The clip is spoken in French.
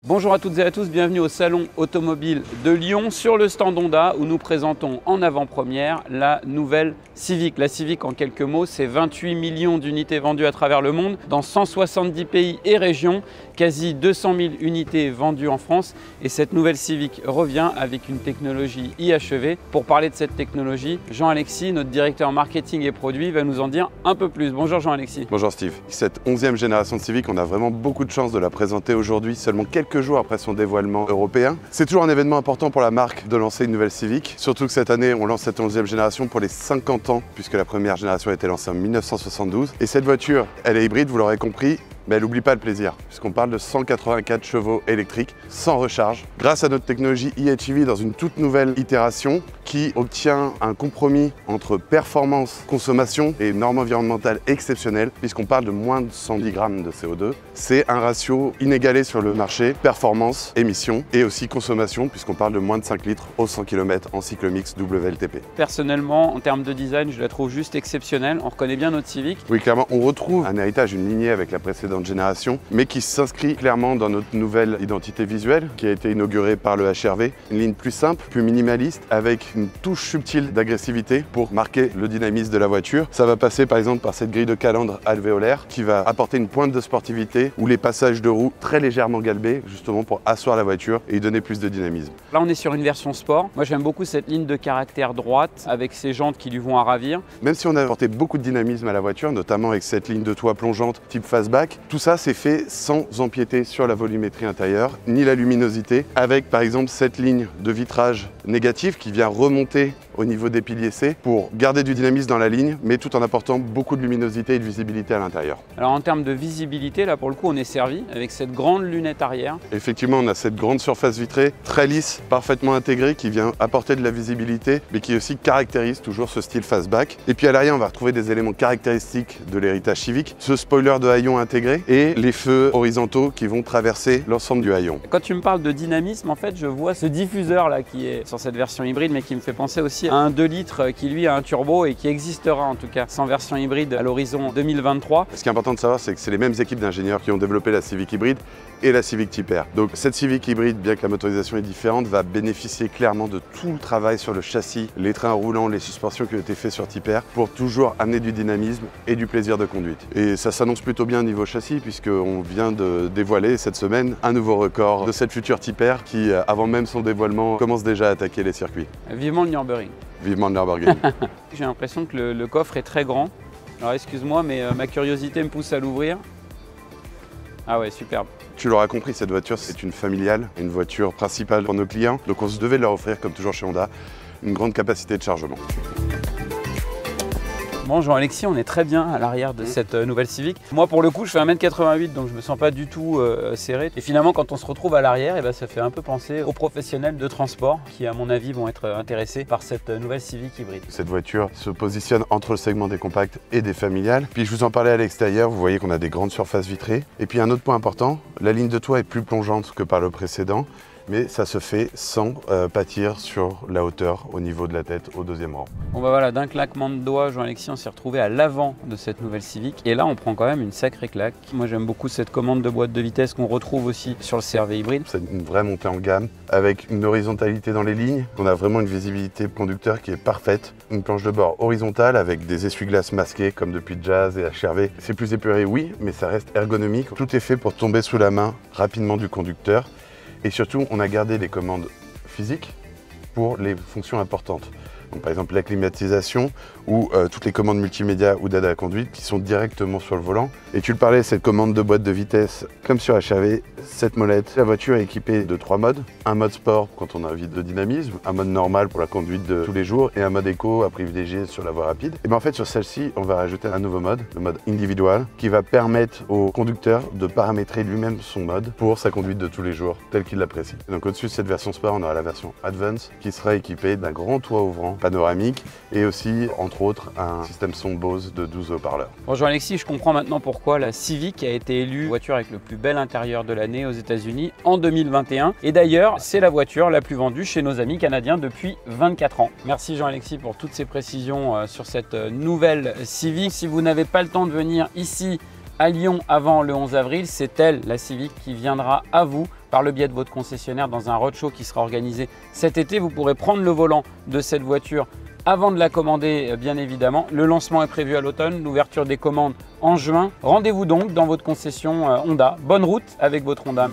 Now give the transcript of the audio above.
Bonjour à toutes et à tous, bienvenue au Salon Automobile de Lyon sur le stand Honda où nous présentons en avant-première la nouvelle Civic. La Civic, en quelques mots, c'est 28 millions d'unités vendues à travers le monde dans 170 pays et régions, quasi 200 000 unités vendues en France, et cette nouvelle Civic revient avec une technologie IHEV. Pour parler de cette technologie, Jean-Alexis, notre directeur marketing et produits, va nous en dire un peu plus. Bonjour Jean-Alexis. Bonjour Steve. Cette 11e génération de Civic, on a vraiment beaucoup de chance de la présenter aujourd'hui, seulement quelques jours après son dévoilement européen. C'est toujours un événement important pour la marque de lancer une nouvelle Civic, surtout que cette année on lance cette 11e génération pour les 50 ans, puisque la première génération a été lancée en 1972. Et cette voiture, elle est hybride, vous l'aurez compris, mais elle n'oublie pas le plaisir, puisqu'on parle de 184 chevaux électriques, sans recharge, grâce à notre technologie IHEV dans une toute nouvelle itération qui obtient un compromis entre performance, consommation et normes environnementales exceptionnelles, puisqu'on parle de moins de 110 grammes de CO2. C'est un ratio inégalé sur le marché, performance, émissions et aussi consommation, puisqu'on parle de moins de 5 litres au 100 km en cycle mix WLTP. Personnellement, en termes de design, je la trouve juste exceptionnelle. On reconnaît bien notre Civic. Oui, clairement, on retrouve un héritage, une lignée avec la précédente génération, mais qui s'inscrit clairement dans notre nouvelle identité visuelle qui a été inaugurée par le HRV. Une ligne plus simple, plus minimaliste, avec une touche subtile d'agressivité pour marquer le dynamisme de la voiture. Ça va passer par exemple par cette grille de calandre alvéolaire qui va apporter une pointe de sportivité ou les passages de roues très légèrement galbés, justement pour asseoir la voiture et y donner plus de dynamisme. Là, on est sur une version sport. Moi, j'aime beaucoup cette ligne de caractère droite avec ces jantes qui lui vont à ravir. Même si on a apporté beaucoup de dynamisme à la voiture, notamment avec cette ligne de toit plongeante type fastback, tout ça c'est fait sans empiéter sur la volumétrie intérieure ni la luminosité, avec par exemple cette ligne de vitrage négatif qui vient remonter au niveau des piliers C pour garder du dynamisme dans la ligne, mais tout en apportant beaucoup de luminosité et de visibilité à l'intérieur. Alors en termes de visibilité, là pour le coup on est servi avec cette grande lunette arrière. Effectivement, on a cette grande surface vitrée, très lisse, parfaitement intégrée, qui vient apporter de la visibilité, mais qui aussi caractérise toujours ce style fastback. Et puis à l'arrière, on va retrouver des éléments caractéristiques de l'héritage Civic, ce spoiler de haillon intégré et les feux horizontaux qui vont traverser l'ensemble du haillon. Quand tu me parles de dynamisme, en fait, je vois ce diffuseur là qui est sur cette version hybride, mais qui me fait penser aussi à un 2 litres qui lui a un turbo et qui existera en tout cas sans version hybride à l'horizon 2023. Ce qui est important de savoir, c'est que c'est les mêmes équipes d'ingénieurs qui ont développé la Civic hybride et la Civic Type R. Donc cette Civic hybride, bien que la motorisation est différente, va bénéficier clairement de tout le travail sur le châssis, les trains roulants, les suspensions qui ont été faits sur Type R pour toujours amener du dynamisme et du plaisir de conduite. Et ça s'annonce plutôt bien niveau châssis puisqu'on vient de dévoiler cette semaine un nouveau record de cette future Type R qui, avant même son dévoilement, commence déjà à attaquer les circuits. Vivement le Nürburgring. Vivement le Nürburgring. J'ai l'impression que le coffre est très grand. Alors excuse-moi, mais ma curiosité me pousse à l'ouvrir. Ah ouais, superbe. Tu l'auras compris, cette voiture, c'est une familiale, une voiture principale pour nos clients. Donc on se devait leur offrir, comme toujours chez Honda, une grande capacité de chargement. Bon, Jean-Alexis, on est très bien à l'arrière de cette nouvelle Civic. Moi, pour le coup, je fais 1m88, donc je me sens pas du tout serré. Et finalement, quand on se retrouve à l'arrière, eh ben, ça fait un peu penser aux professionnels de transport qui, à mon avis, vont être intéressés par cette nouvelle Civic hybride. Cette voiture se positionne entre le segment des compacts et des familiales. Puis je vous en parlais à l'extérieur, vous voyez qu'on a des grandes surfaces vitrées. Et puis un autre point important, la ligne de toit est plus plongeante que par le précédent, mais ça se fait sans pâtir sur la hauteur au niveau de la tête au deuxième rang. Bon bah voilà, d'un claquement de doigts, Jean-Alexis, on s'est retrouvé à l'avant de cette nouvelle Civic. Et là, on prend quand même une sacrée claque. Moi, j'aime beaucoup cette commande de boîte de vitesse qu'on retrouve aussi sur le CR-V hybride. C'est une vraie montée en gamme avec une horizontalité dans les lignes. On a vraiment une visibilité conducteur qui est parfaite. Une planche de bord horizontale avec des essuie-glaces masqués comme depuis Jazz et HRV. C'est plus épuré, oui, mais ça reste ergonomique. Tout est fait pour tomber sous la main rapidement du conducteur. Et surtout, on a gardé les commandes physiques pour les fonctions importantes. Donc, par exemple, la climatisation ou toutes les commandes multimédia ou d'aide à la conduite qui sont directement sur le volant. Et tu le parlais, cette commande de boîte de vitesse, comme sur HRV, cette molette. La voiture est équipée de 3 modes. Un mode sport quand on a envie de dynamisme, un mode normal pour la conduite de tous les jours et un mode éco à privilégier sur la voie rapide. Et bien en fait, sur celle-ci, on va rajouter un nouveau mode, le mode individual, qui va permettre au conducteur de paramétrer lui-même son mode pour sa conduite de tous les jours, tel qu'il l'apprécie. Donc au-dessus de cette version sport, on aura la version Advance qui sera équipée d'un grand toit ouvrant panoramique et aussi, entre autres, un système son Bose de 12 haut-parleurs. Bon, Jean-Alexis, je comprends maintenant pourquoi la Civic a été élue voiture avec le plus bel intérieur de l'année aux États-Unis en 2021. Et d'ailleurs, c'est la voiture la plus vendue chez nos amis canadiens depuis 24 ans. Merci Jean-Alexis pour toutes ces précisions sur cette nouvelle Civic. Si vous n'avez pas le temps de venir ici à Lyon avant le 11 avril, c'est elle, la Civic, qui viendra à vous par le biais de votre concessionnaire dans un roadshow qui sera organisé cet été. Vous pourrez prendre le volant de cette voiture avant de la commander, bien évidemment. Le lancement est prévu à l'automne, l'ouverture des commandes en juin. Rendez-vous donc dans votre concession Honda. Bonne route avec votre Honda.